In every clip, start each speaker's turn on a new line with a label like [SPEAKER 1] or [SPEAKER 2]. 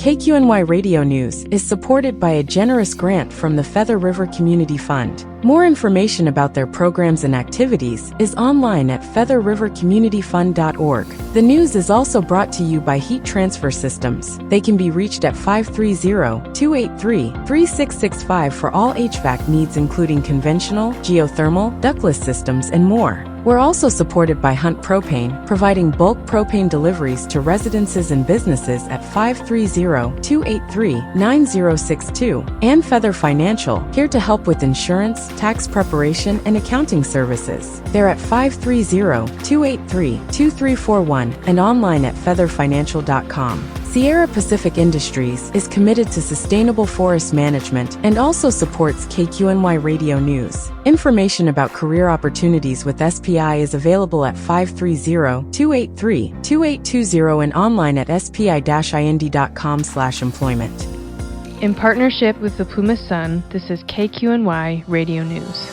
[SPEAKER 1] KQNY Radio News is supported by a generous grant from the Feather River Community Fund. More information about their programs and activities is online at featherrivercommunityfund.org. The news is also brought to you by Heat Transfer Systems. They can be reached at 530-283-3665 for all HVAC needs including conventional, geothermal, ductless systems, and more. We're also supported by Hunt Propane, providing bulk propane deliveries to residences and businesses at 530-283-9062, and Feather Financial, here to help with insurance, tax preparation, and accounting services. They're at 530-283-2341 and online at featherfinancial.com. Sierra Pacific Industries is committed to sustainable forest management and also supports KQNY Radio News. Information about career opportunities with SPI is available at 530-283-2820 and online at spi-ind.com/employment.
[SPEAKER 2] In partnership with the Plumas Sun, this is KQNY Radio News.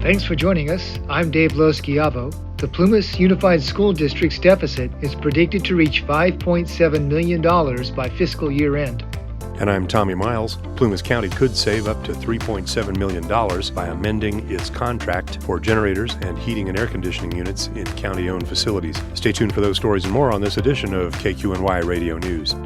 [SPEAKER 3] Thanks for joining us. I'm Dave Loschiavo. The Plumas Unified School District's deficit is predicted to reach $5.7 million by fiscal year end.
[SPEAKER 4] And I'm Tommy Miles. Plumas County could save up to $3.7 million by amending its contract for generators and heating and air conditioning units in county-owned facilities. Stay tuned for those stories and more on this edition of KQNY Radio News.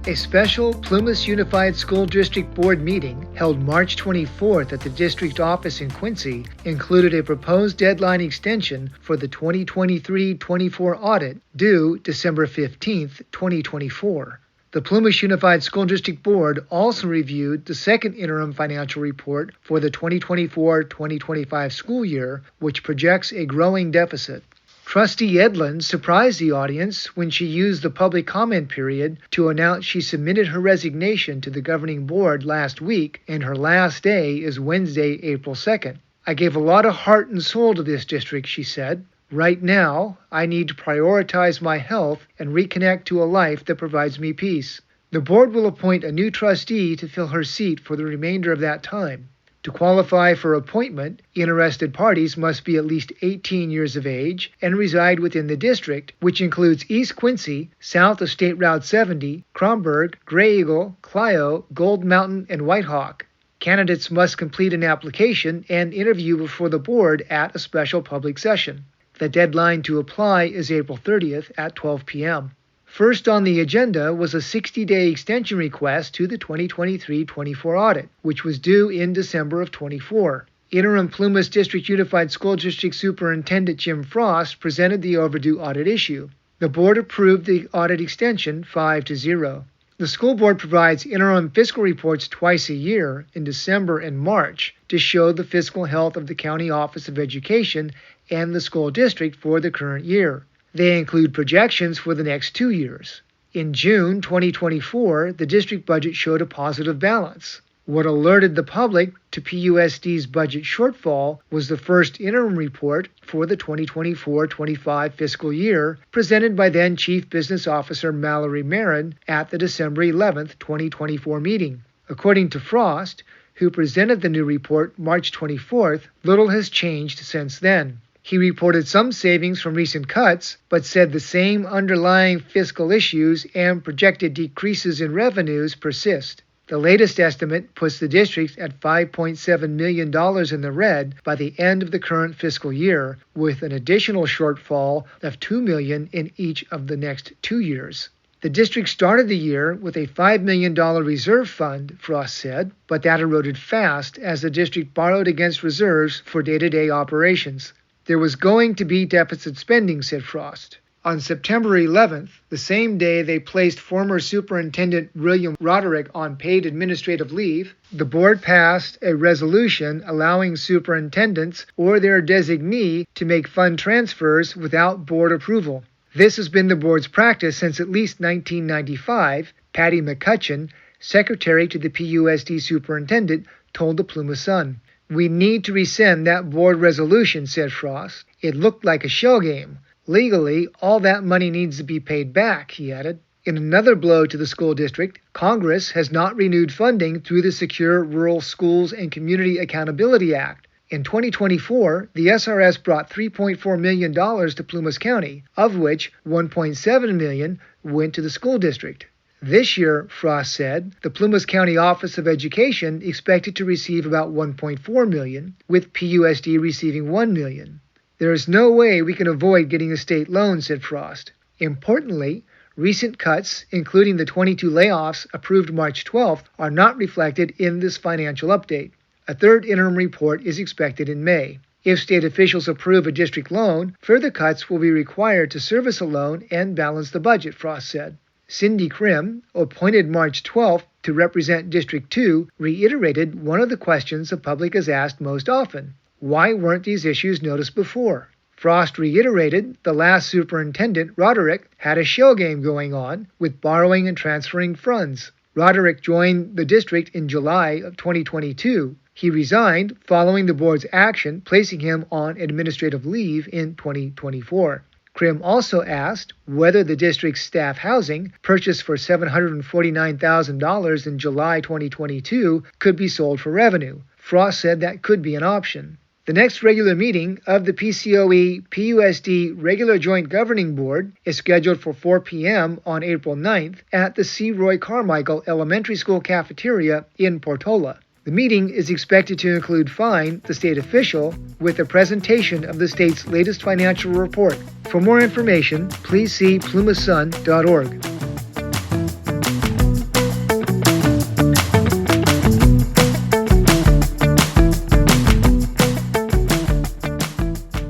[SPEAKER 3] A special Plumas Unified School District Board meeting held March 24th at the district office in Quincy included a proposed deadline extension for the 2023-24 audit due December 15th, 2024. The Plumas Unified School District Board also reviewed the second interim financial report for the 2024-2025 school year, which projects a growing deficit. Trustee Edlin surprised the audience when she used the public comment period to announce she submitted her resignation to the governing board last week, and her last day is Wednesday, April 2nd. I gave a lot of heart and soul to this district, she said. Right now, I need to prioritize my health and reconnect to a life that provides me peace. The board will appoint a new trustee to fill her seat for the remainder of that time. To qualify for appointment, interested parties must be at least 18 years of age and reside within the district, which includes East Quincy, south of State Route 70, Cromberg, Gray Eagle, Clio, Gold Mountain, and Whitehawk. Candidates must complete an application and interview before the board at a special public session. The deadline to apply is April 30th at 12 p.m. First on the agenda was a 60-day extension request to the 2023-24 audit, which was due in December of 24. Interim Plumas District Unified School District Superintendent Jim Frost presented the overdue audit issue. The board approved the audit extension 5-0. The school board provides interim fiscal reports twice a year in December and March to show the fiscal health of the County Office of Education and the school district for the current year. They include projections for the next 2 years. In June 2024, the district budget showed a positive balance. What alerted the public to PUSD's budget shortfall was the first interim report for the 2024-25 fiscal year presented by then Chief Business Officer Mallory Marin at the December 11, 2024 meeting. According to Frost, who presented the new report March 24th, little has changed since then. He reported some savings from recent cuts, but said the same underlying fiscal issues and projected decreases in revenues persist. The latest estimate puts the district at $5.7 million in the red by the end of the current fiscal year, with an additional shortfall of $2 million in each of the next 2 years. The district started the year with a $5 million reserve fund, Frost said, but that eroded fast as the district borrowed against reserves for day-to-day operations. There was going to be deficit spending, said Frost. On September 11th, the same day they placed former Superintendent William Roderick on paid administrative leave, the board passed a resolution allowing superintendents or their designee to make fund transfers without board approval. This has been the board's practice since at least 1995, Patty McCutcheon, secretary to the PUSD superintendent, told the Plumas Sun. We need to rescind that board resolution, said Frost. It looked like a shell game. Legally, all that money needs to be paid back, he added. In another blow to the school district, Congress has not renewed funding through the Secure Rural Schools and Community Accountability Act. In 2024, the SRS brought $3.4 million to Plumas County, of which $1.7 million went to the school district. This year, Frost said, the Plumas County Office of Education expected to receive about $1.4 million, with PUSD receiving $1 million. There is no way we can avoid getting a state loan, said Frost. Importantly, recent cuts, including the 22 layoffs approved March 12th, are not reflected in this financial update. A third interim report is expected in May. If state officials approve a district loan, further cuts will be required to service a loan and balance the budget, Frost said. Cindy Krim, appointed March 12th to represent District 2, reiterated one of the questions the public has asked most often. Why weren't these issues noticed before? Frost reiterated the last superintendent, Roderick, had a shell game going on with borrowing and transferring funds. Roderick joined the district in July of 2022. He resigned following the board's action, placing him on administrative leave in 2024. Krim also asked whether the district's staff housing, purchased for $749,000 in July 2022, could be sold for revenue. Frost said that could be an option. The next regular meeting of the PCOE-PUSD Regular Joint Governing Board is scheduled for 4 p.m. on April 9th at the C. Roy Carmichael Elementary School cafeteria in Portola. The meeting is expected to include Fine, the state official, with a presentation of the state's latest financial report. For more information, please see plumasun.org.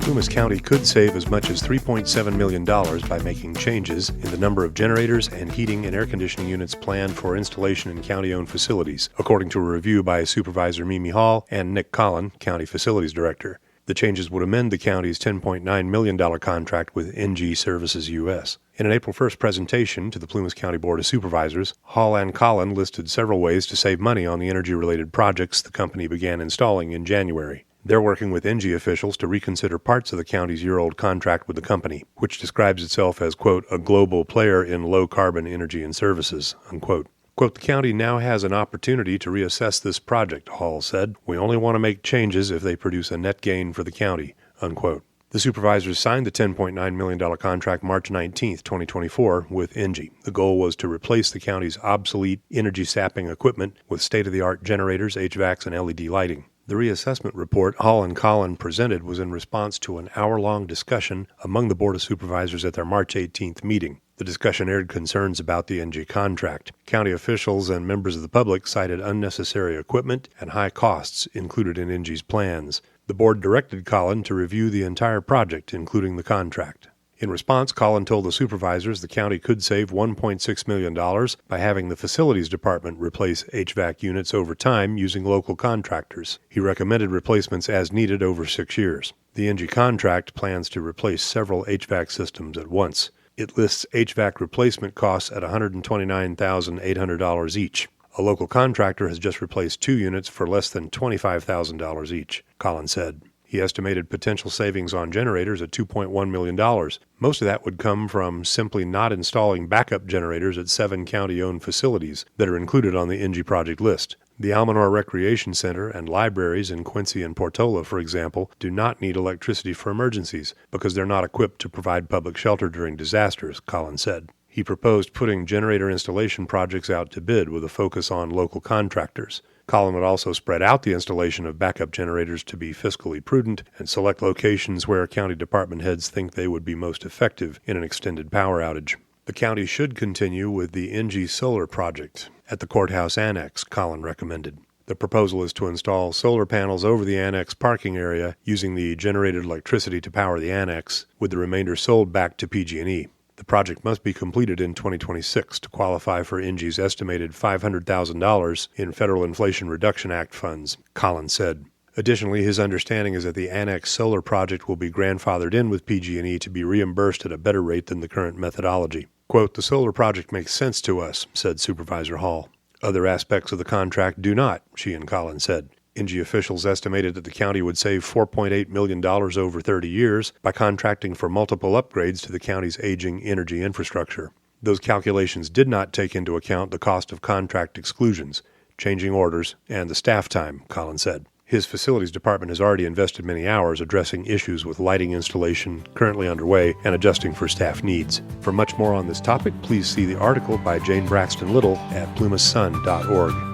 [SPEAKER 4] Plumas County could save as much as $3.7 million by making changes in the number of generators and heating and air conditioning units planned for installation in county-owned facilities, according to a review by Supervisor Mimi Hall and Nick Collin, County Facilities Director. The changes would amend the county's $10.9 million contract with NG Services U.S. In an April 1st presentation to the Plumas County Board of Supervisors, Hall and Collin listed several ways to save money on the energy-related projects the company began installing in January. They're working with NG officials to reconsider parts of the county's year-old contract with the company, which describes itself as, quote, a global player in low-carbon energy and services, unquote. Quote, the county now has an opportunity to reassess this project, Hall said. We only want to make changes if they produce a net gain for the county, unquote. The supervisors signed the $10.9 million contract March 19, 2024, with NG. The goal was to replace the county's obsolete energy-sapping equipment with state-of-the-art generators, HVACs, and LED lighting. The reassessment report Hall and Collin presented was in response to an hour-long discussion among the Board of Supervisors at their March 18th meeting. The discussion aired concerns about the NG contract. County officials and members of the public cited unnecessary equipment and high costs included in NG's plans. The board directed Collin to review the entire project, including the contract. In response, Collin told the supervisors the county could save $1.6 million by having the Facilities Department replace HVAC units over time using local contractors. He recommended replacements as needed over 6 years. The NG contract plans to replace several HVAC systems at once. It lists HVAC replacement costs at $129,800 each. A local contractor has just replaced 2 units for less than $25,000 each, Collin said. He estimated potential savings on generators at $2.1 million. Most of that would come from simply not installing backup generators at 7 county-owned facilities that are included on the NG project list. The Almanor Recreation Center and libraries in Quincy and Portola, for example, do not need electricity for emergencies because they're not equipped to provide public shelter during disasters, Collin said. He proposed putting generator installation projects out to bid with a focus on local contractors. Collin would also spread out the installation of backup generators to be fiscally prudent and select locations where county department heads think they would be most effective in an extended power outage. The county should continue with the NG Solar project at the courthouse annex, Collin recommended. The proposal is to install solar panels over the annex parking area using the generated electricity to power the annex, with the remainder sold back to PG&E. The project must be completed in 2026 to qualify for NG's estimated $500,000 in Federal Inflation Reduction Act funds, Collin said. Additionally, his understanding is that the Annex Solar project will be grandfathered in with PG&E to be reimbursed at a better rate than the current methodology. Quote, the solar project makes sense to us, said Supervisor Hall. Other aspects of the contract do not, she and Collin said. NG officials estimated that the county would save $4.8 million over 30 years by contracting for multiple upgrades to the county's aging energy infrastructure. Those calculations did not take into account the cost of contract exclusions, changing orders, and the staff time, Collin said. His facilities department has already invested many hours addressing issues with lighting installation currently underway and adjusting for staff needs. For much more on this topic, please see the article by Jane Braxton Little at plumasun.org.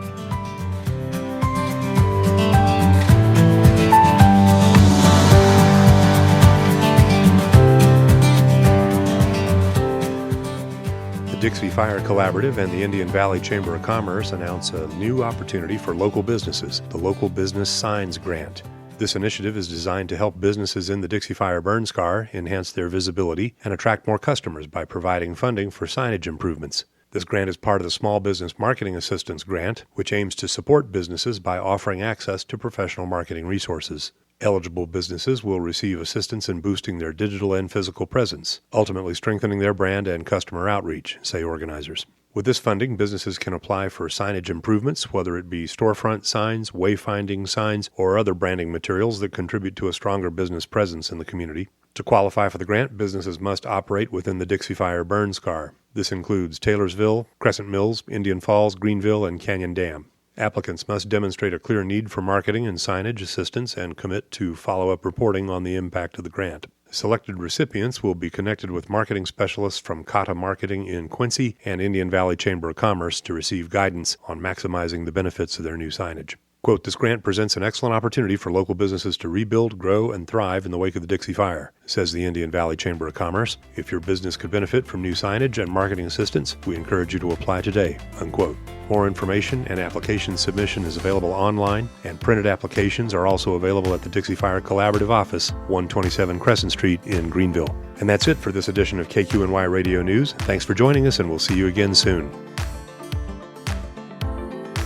[SPEAKER 4] The Dixie Fire Collaborative and the Indian Valley Chamber of Commerce announce a new opportunity for local businesses, the Local Business Signs Grant. This initiative is designed to help businesses in the Dixie Fire burn scar enhance their visibility and attract more customers by providing funding for signage improvements. This grant is part of the Small Business Marketing Assistance Grant, which aims to support businesses by offering access to professional marketing resources. Eligible businesses will receive assistance in boosting their digital and physical presence, ultimately strengthening their brand and customer outreach, say organizers. With this funding, businesses can apply for signage improvements, whether it be storefront signs, wayfinding signs, or other branding materials that contribute to a stronger business presence in the community. To qualify for the grant, businesses must operate within the Dixie Fire burn scar. This includes Taylorsville, Crescent Mills, Indian Falls, Greenville, and Canyon Dam. Applicants must demonstrate a clear need for marketing and signage assistance and commit to follow-up reporting on the impact of the grant. Selected recipients will be connected with marketing specialists from Kata Marketing in Quincy and Indian Valley Chamber of Commerce to receive guidance on maximizing the benefits of their new signage. Quote, this grant presents an excellent opportunity for local businesses to rebuild, grow, and thrive in the wake of the Dixie Fire, says the Indian Valley Chamber of Commerce. If your business could benefit from new signage and marketing assistance, we encourage you to apply today, unquote. More information and application submission is available online, and printed applications are also available at the Dixie Fire Collaborative Office, 127 Crescent Street in Greenville. And that's it for this edition of KQNY Radio News. Thanks for joining us, and we'll see you again soon.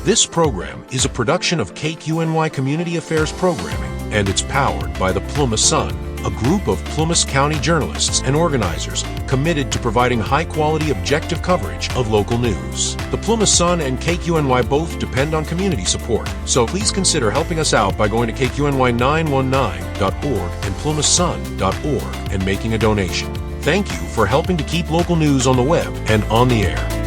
[SPEAKER 5] This program is a production of KQNY Community Affairs Programming, and it's powered by the Plumas Sun, a group of Plumas County journalists and organizers committed to providing high-quality, objective coverage of local news. The Plumas Sun and KQNY both depend on community support, so please consider helping us out by going to KQNY919.org and plumasun.org and making a donation. Thank you for helping to keep local news on the web and on the air.